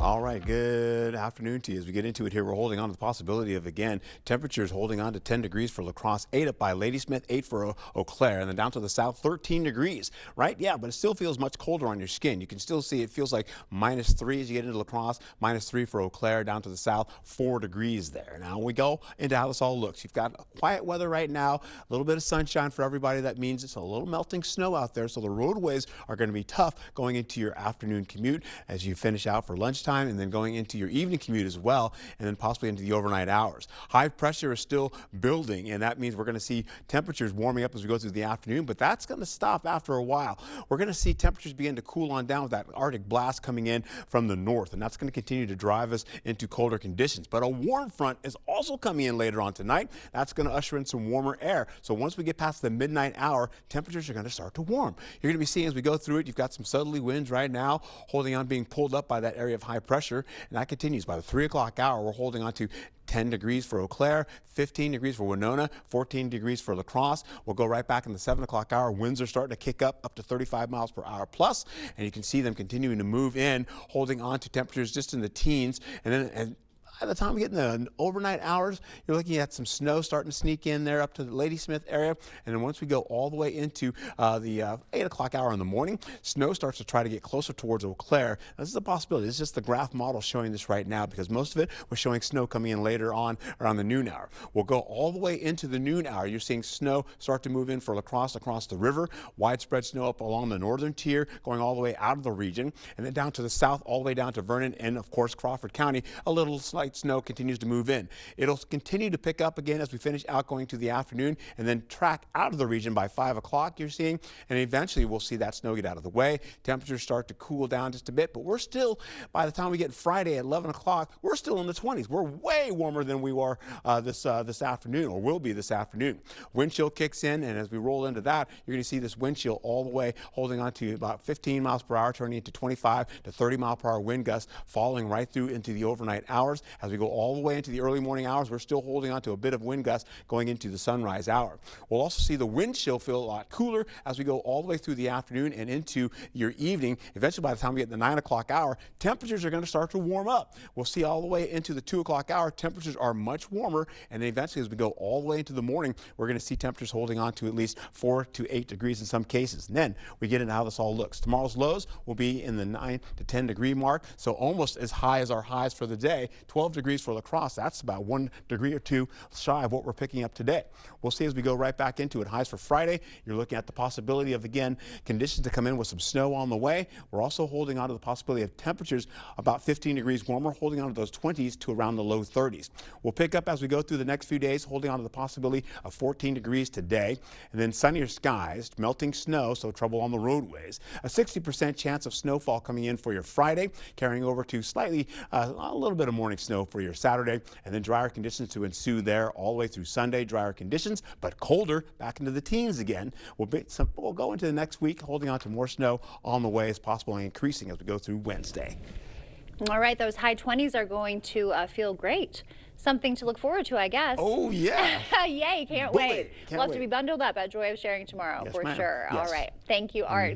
All right, good afternoon to you. As we get into it here, we're holding on to the possibility of, again, temperatures holding on to 10 degrees for La Crosse, 8 up by Ladysmith, 8 for Eau Claire, and then down to the south, 13 degrees, right? Yeah, but it still feels much colder on your skin. You can still see it feels like -3 as you get into La Crosse, -3 for Eau Claire, down to the south, 4 degrees there. Now we go into how this all looks. You've got quiet weather right now, a little bit of sunshine for everybody. That means it's a little melting snow out there, so the roadways are going to be tough going into your afternoon commute as you finish out for lunchtime, and then going into your evening commute as well, and then possibly into the overnight hours. High pressure is still building, and that means we're going to see temperatures warming up as we go through the afternoon, but that's going to stop after a while. We're going to see temperatures begin to cool on down with that Arctic blast coming in from the north, and that's going to continue to drive us into colder conditions. But a warm front is also coming in later on tonight. That's going to usher in some warmer air. So once we get past the midnight hour, temperatures are going to start to warm. You're going to be seeing as we go through it, you've got some southerly winds right now holding on, being pulled up by that area of high pressure, and that continues. By the 3 o'clock hour, we're holding on to 10 degrees for Eau Claire, 15 degrees for Winona, 14 degrees for La Crosse. We'll go right back in the 7 o'clock hour. Winds are starting to kick up to 35 miles per hour plus, and you can see them continuing to move in, holding on to temperatures just in the teens. And by the time we get in the overnight hours, you're looking at some snow starting to sneak in there up to the Ladysmith area. And then once we go all the way into the 8 o'clock hour in the morning, snow starts to try to get closer towards Eau Claire. This is a possibility. It's just the graph model showing this right now, because most of it was showing snow coming in later on around the noon hour. We'll go all the way into the noon hour. You're seeing snow start to move in for La Crosse across the river. Widespread snow up along the northern tier, going all the way out of the region. And then down to the south, all the way down to Vernon and, of course, Crawford County. A little slight snow continues to move in. It'll continue to pick up again as we finish out going to the afternoon, and then track out of the region by 5 o'clock, you're seeing, and eventually we'll see that snow get out of the way. Temperatures start to cool down just a bit, but we're still, by the time we get Friday at 11 o'clock, we're still in the 20s. We're way warmer than we were this afternoon, or will be this afternoon. Wind chill kicks in, and as we roll into that, you're going to see this wind chill all the way holding on to about 15 miles per hour, turning into 25 to 30 mile per hour wind gusts, falling right through into the overnight hours. As we go all the way into the early morning hours, we're still holding on to a bit of wind gusts going into the sunrise hour. We'll also see the wind chill feel a lot cooler as we go all the way through the afternoon and into your evening. Eventually, by the time we get to the 9 o'clock hour, temperatures are going to start to warm up. We'll see all the way into the 2 o'clock hour, temperatures are much warmer, and then eventually as we go all the way into the morning, we're going to see temperatures holding on to at least 4 to 8 degrees in some cases. And then we get into how this all looks. Tomorrow's lows will be in the 9 to 10 degree mark, so almost as high as our highs for the day. 12 degrees for La Crosse. That's about 1 degree or 2 shy of what we're picking up today. We'll see as we go right back into it. Highs for Friday, you're looking at the possibility of, again, conditions to come in with some snow on the way. We're also holding on to the possibility of temperatures about 15 degrees warmer, holding on to those 20s to around the low 30s. We'll pick up as we go through the next few days, holding on to the possibility of 14 degrees today, and then sunnier skies, melting snow, so trouble on the roadways. A 60% chance of snowfall coming in for your Friday, carrying over to slightly a little bit of morning snow for your Saturday, and then drier conditions to ensue there all the way through Sunday. Drier conditions, but colder, back into the teens again. We'll go into the next week holding on to more snow on the way as possible, and increasing as we go through Wednesday. All right, those high 20s are going to feel great. Something to look forward to, I guess. Oh, yeah. Yay, can't Bully. wait. Can't We'll have wait. to be bundled up at Joy of Sharing tomorrow, Yes, for ma'am. sure. Yes. All right. Thank you, Art.